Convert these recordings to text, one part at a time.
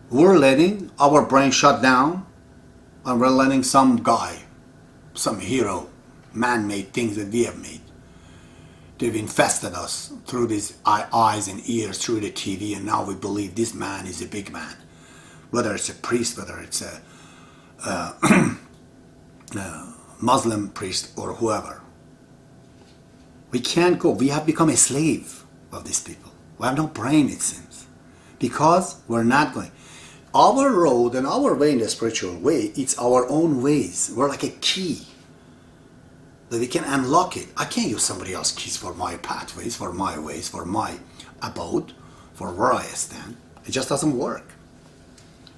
We're letting our brain shut down, and we're letting some guy, some hero, man-made things that we have made. They've infested us through these eyes and ears, through the TV, and now we believe this man is a big man. Whether it's a priest, whether it's a Muslim priest or whoever. We can't go. We have become a slave of these people. We have no brain, it seems. Because we're not going. Our road and our way in the spiritual way, it's our own ways. We're like a key that we can unlock it. I can't use somebody else's keys for my pathways, for my ways, for my abode, for where I stand. It just doesn't work.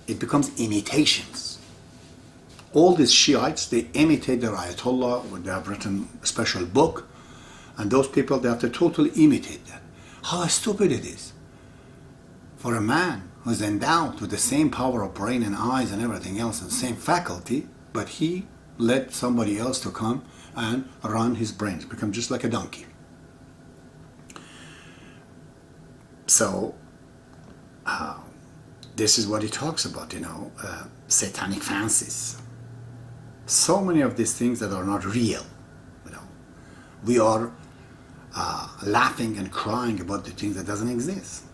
It becomes imitations. All these Shiites, they imitate their Ayatollah. They have written a special book, and those people, they have to totally imitate that. How stupid it is for a man who's endowed with the same power of brain and eyes and everything else, and the same faculty, but he let somebody else to come and run his brains, become just like a donkey. So this is what he talks about, satanic fancies. So many of these things that are not real. We are laughing and crying about the things that doesn't exist.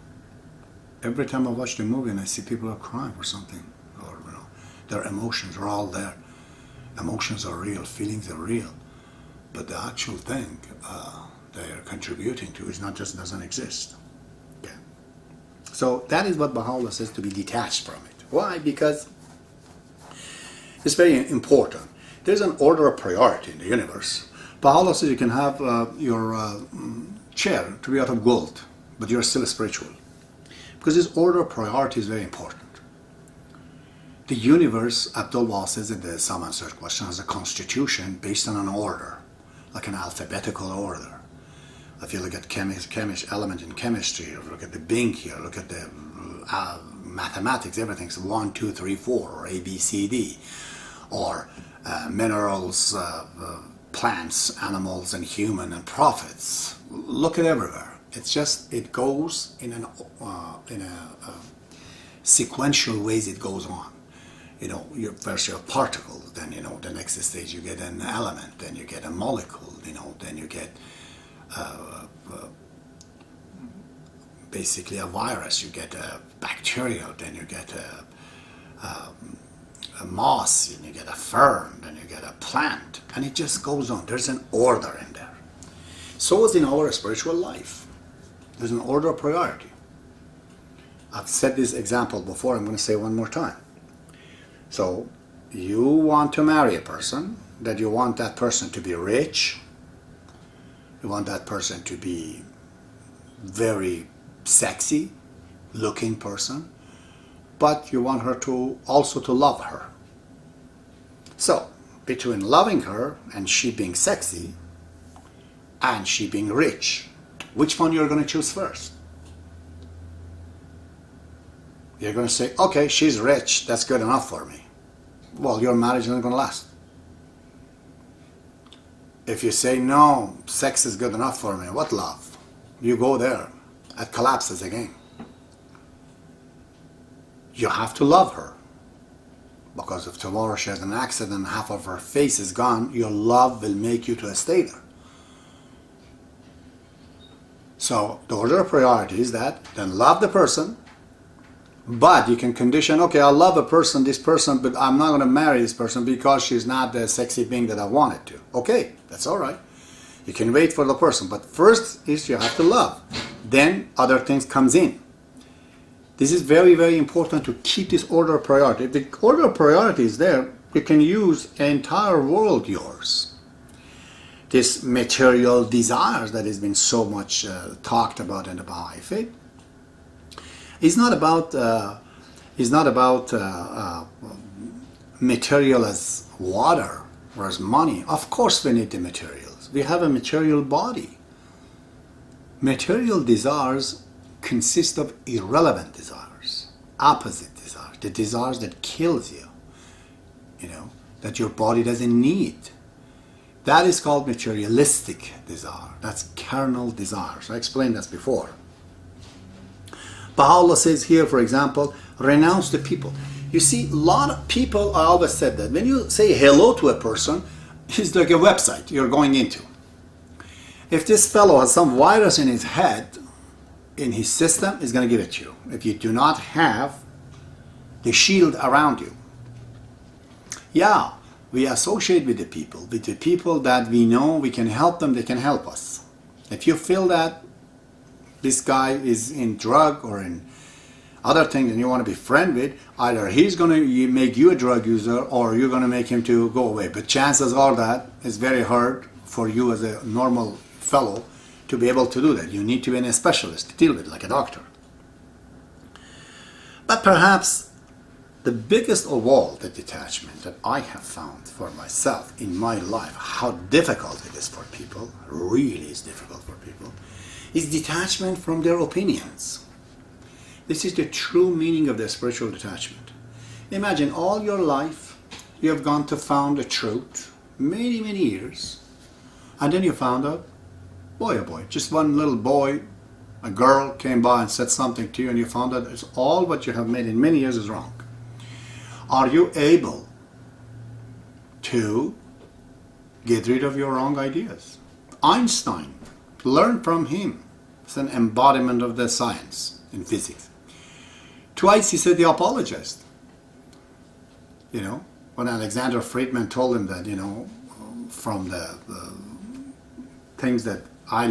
Every time I watch the movie and I see people are crying for something, or their emotions are all there. Emotions are real, feelings are real, but the actual thing they are contributing to is not just doesn't exist. Okay. So that is what Baha'u'llah says, to be detached from it. Why? Because it's very important. There's an order of priority in the universe. Baha'u'llah says you can have your chair to be out of gold, but you're still spiritual. Because this order of priority is very important. The universe, Abdul Wahab says in some answered question, has a constitution based on an order, like an alphabetical order. If you look at element in chemistry, or look at the Bing here, look at the mathematics, everything's 1, 2, 3, 4, or A, B, C, D, or minerals, plants, animals, and human, and prophets. Look at everywhere. It's just, it goes in a sequential ways. It goes on. First you have particles, then the next stage you get an element, then you get a molecule, then you get basically a virus, you get a bacteria, then you get a moss, and you get a fern, then you get a plant, and it just goes on. There's an order in there. So is in our spiritual life. There's an order of priority. I've said this example before, I'm going to say it one more time. So, you want to marry a person, that you want that person to be rich, you want that person to be very sexy looking person, but you want her to also to love her. So, between loving her and she being sexy and she being rich, which one you're going to choose first? You're going to say, okay, she's rich, that's good enough for me. Well, your marriage is not going to last. If you say, no, sex is good enough for me, what love? You go there, it collapses again. You have to love her. Because if tomorrow she has an accident and half of her face is gone, your love will make you to stay there. So the order of priority is that, then love the person, but you can condition, okay, I love this person, but I'm not going to marry this person because she's not the sexy being that I wanted to. Okay, that's all right. You can wait for the person, but first is you have to love. Then other things comes in. This is very, very important to keep this order of priority. If the order of priority is there, you can use the entire world yours. This material desires that has been so much talked about in the Baha'i faith is not about material as water or as money. Of course we need the materials. We have a material body. Material desires consist of irrelevant desires, opposite desires, the desires that kills you, that your body doesn't need. That is called materialistic desire. That's carnal desires. I explained this before. Baha'u'llah says here, for example, Renounce the people. You see, a lot of people, I always said that when you say hello to a person, it's like a website you're going into. If this fellow has some virus in his head, in his system, he's going to give it to you. If you do not have the shield around you. Yeah, we associate with the people that we know we can help them, they can help us. If you feel that this guy is in drug or in other things and you want to be friend with, either he's going to make you a drug user or you're going to make him to go away. But chances are that it's very hard for you as a normal fellow to be able to do that. You need to be a specialist to deal with, like a doctor. But perhaps the biggest of all the detachment that I have found for myself in my life, how difficult it is for people, really is difficult for people, is detachment from their opinions. This is the true meaning of the spiritual detachment. Imagine all your life you have gone to found the truth, many, many years, and then you found out, boy oh boy, just one little boy, a girl came by and said something to you and you found out it's all what you have made in many years is wrong. Are you able to get rid of your wrong ideas? Einstein, learn from him. It's an embodiment of the science in physics. Twice he said he apologized. You know, when Alexander Friedman told him that, you know, from the things that I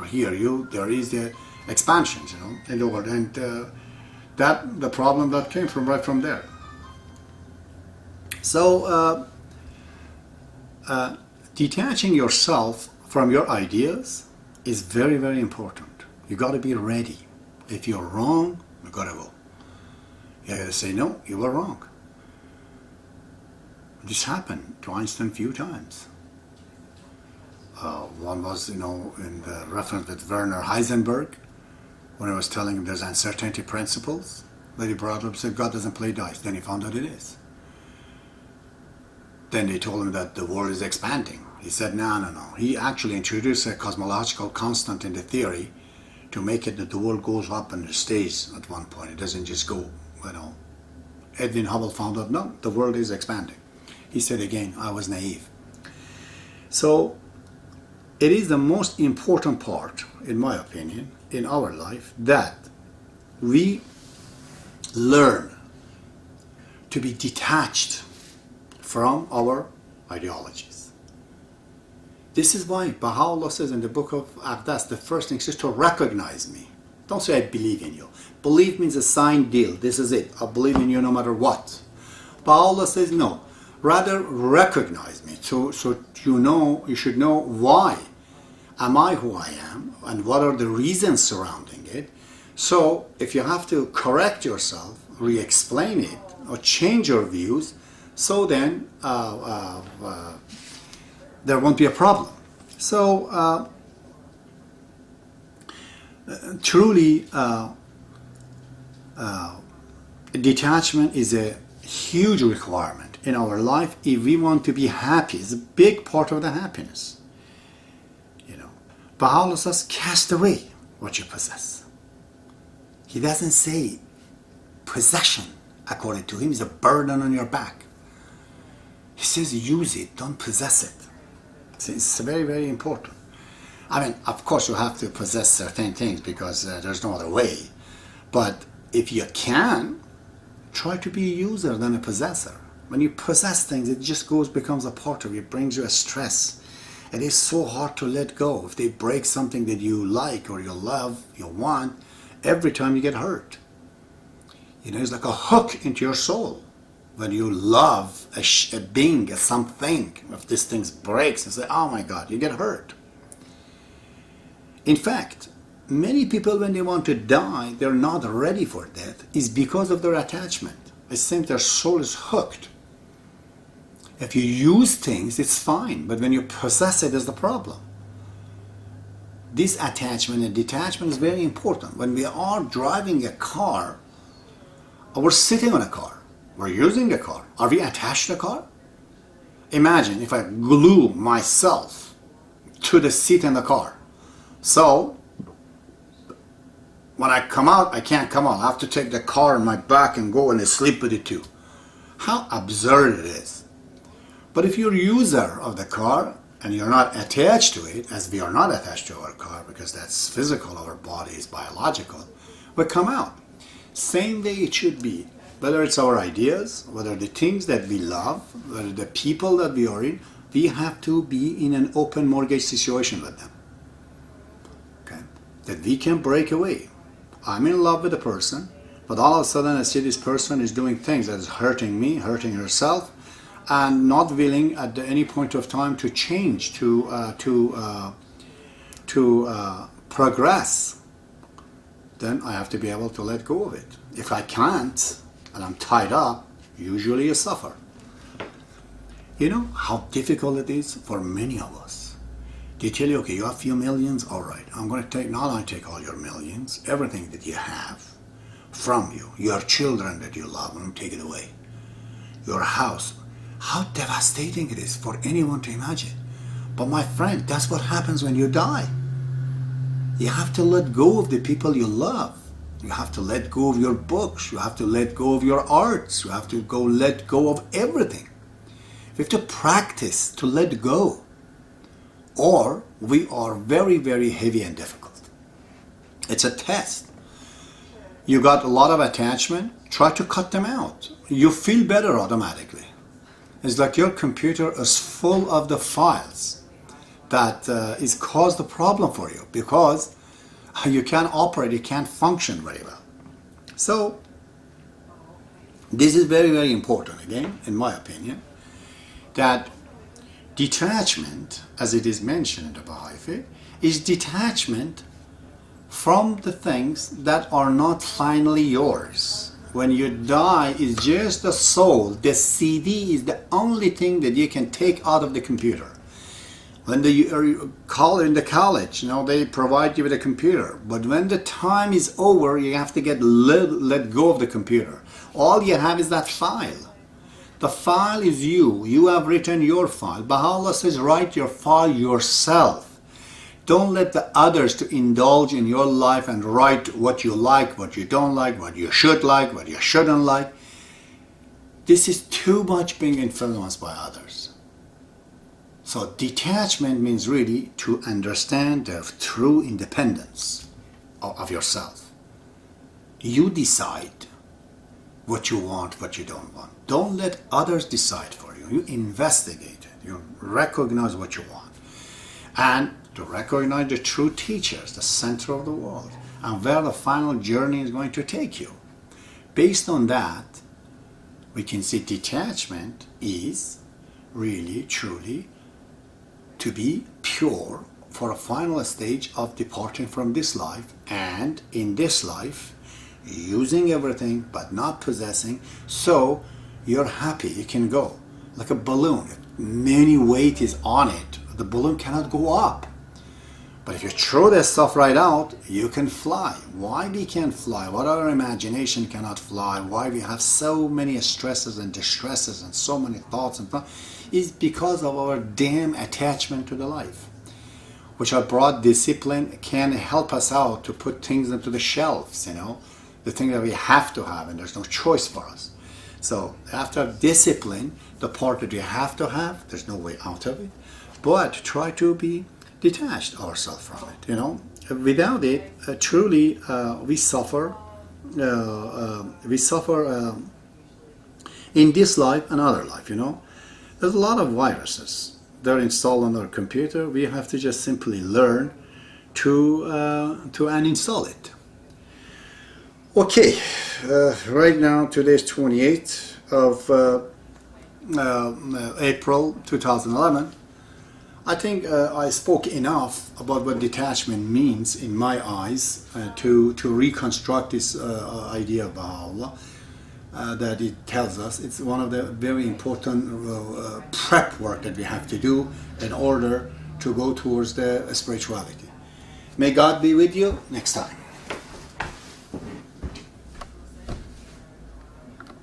hear you, there is the expansions, you know, in the world, and that the problem that came from right from there. So detaching yourself from your ideas is very, very important. You got to be ready. If you're wrong, you got to go. You got to say, no, you were wrong. This happened to Einstein a few times. One was, you know, in the reference with Werner Heisenberg, when I was telling him there's uncertainty principles, that he brought up, said God doesn't play dice. Then he found out it is. Then they told him that the world is expanding. He said, no. He actually introduced a cosmological constant in the theory to make it that the world goes up and it stays at one point. It doesn't just go, you know. Edwin Hubble found out, no, the world is expanding. He said again, I was naive. So it is the most important part, in my opinion, in our life, that we learn to be detached from our ideologies. This is why Baha'u'llah says in the book of Aqdas, the first thing is to recognize me. Don't say I believe in you. Believe means a signed deal. This is it. I believe in you no matter what. Baha'u'llah says no. Rather recognize me. So you know, you should know why am I who I am and what are the reasons surrounding it. So if you have to correct yourself, re-explain it, or change your views, so then there won't be a problem. So truly detachment is a huge requirement in our life if we want to be happy. It's a big part of the happiness. You know, Baha'u'llah says, cast away what you possess. He doesn't say possession, according to him, is a burden on your back. He says use it, don't possess it. It's very, very important. I mean, of course you have to possess certain things because there's no other way. But if you can, try to be a user than a possessor. When you possess things, it just becomes a part of you. It brings you a stress. It is so hard to let go. If they break something that you like or you love, you want, every time you get hurt. You know, it's like a hook into your soul. When you love a being, a something, if this thing breaks, and say, oh my God, you get hurt. In fact, many people, when they want to die, they're not ready for death, is because of their attachment. They think their soul is hooked. If you use things, it's fine, but when you possess it is the problem. This attachment and detachment is very important. When we are driving a car, or we're sitting on a car, we're using a car, are we attached to the car? Imagine if I glue myself to the seat in the car. So, when I come out, I can't come out. I have to take the car on my back and go and sleep with it too. How absurd it is. But if you're a user of the car and you're not attached to it, as we are not attached to our car because that's physical, our body is biological, we come out. Same way it should be. Whether it's our ideas, whether the things that we love, whether the people that we are in, we have to be in an open mortgage situation with them. Okay? That we can break away. I'm in love with a person, but all of a sudden I see this person is doing things that is hurting me, hurting herself, and not willing at any point of time to change, to progress. Then I have to be able to let go of it. If I can't, and I'm tied up, usually I suffer. You know how difficult it is for many of us. They tell you, okay, you have a few millions, all right, I'm going to take, not only take all your millions, everything that you have from you, your children that you love, I'm going to take it away. Your house. How devastating it is for anyone to imagine. But my friend, that's what happens when you die. You have to let go of the people you love. You have to let go of your books. You have to let go of your arts. You have to let go of everything. We have to practice to let go. Or we are very, very heavy and difficult. It's a test. You got a lot of attachment, try to cut them out. You feel better automatically. It's like your computer is full of the files that is caused the problem for you because you can't operate, you can't function very well. So this is very, very important, again, in my opinion, that detachment, as it is mentioned in the Baha'i faith, is detachment from the things that are not finally yours. When you die, it's just the soul. The CD is the only thing that you can take out of the computer. When you call in the college, you know, they provide you with a computer. But when the time is over, you have to let go of the computer. All you have is that file. The file is you. You have written your file. Baha'u'llah says, write your file yourself. Don't let the others to indulge in your life and write what you like, what you don't like, what you should like, what you shouldn't like. This is too much being influenced by others. So detachment means really to understand the true independence of yourself. You decide what you want, what you don't want. Don't let others decide for you. You investigate it. You recognize what you want. And to recognize the true teachers, the center of the world, and where the final journey is going to take you. Based on that, we can see detachment is really, truly, to be pure for a final stage of departing from this life, and in this life using everything but not possessing, so you're happy, you can go like a balloon. If many weight is on it, the balloon cannot go up. But if you throw that stuff right out, you can fly. Why we can't fly? What our imagination cannot fly? Why we have so many stresses and distresses and so many thoughts and is because of our damn attachment to the life, which our broad discipline can help us out to put things into the shelves, you know, the thing that we have to have and there's no choice for us. So after discipline, the part that you have to have, there's no way out of it, but try to be detached ourselves from it, you know. Without it, truly we suffer in this life and other life, you know. There's a lot of viruses. They're installed on our computer. We have to just simply learn to uninstall it. Okay, right now today's 28th of April 2011. I think I spoke enough about what detachment means in my eyes to reconstruct this idea of Baha'u'llah. That it tells us it's one of the very important prep work that we have to do in order to go towards the spirituality. May God be with you next time.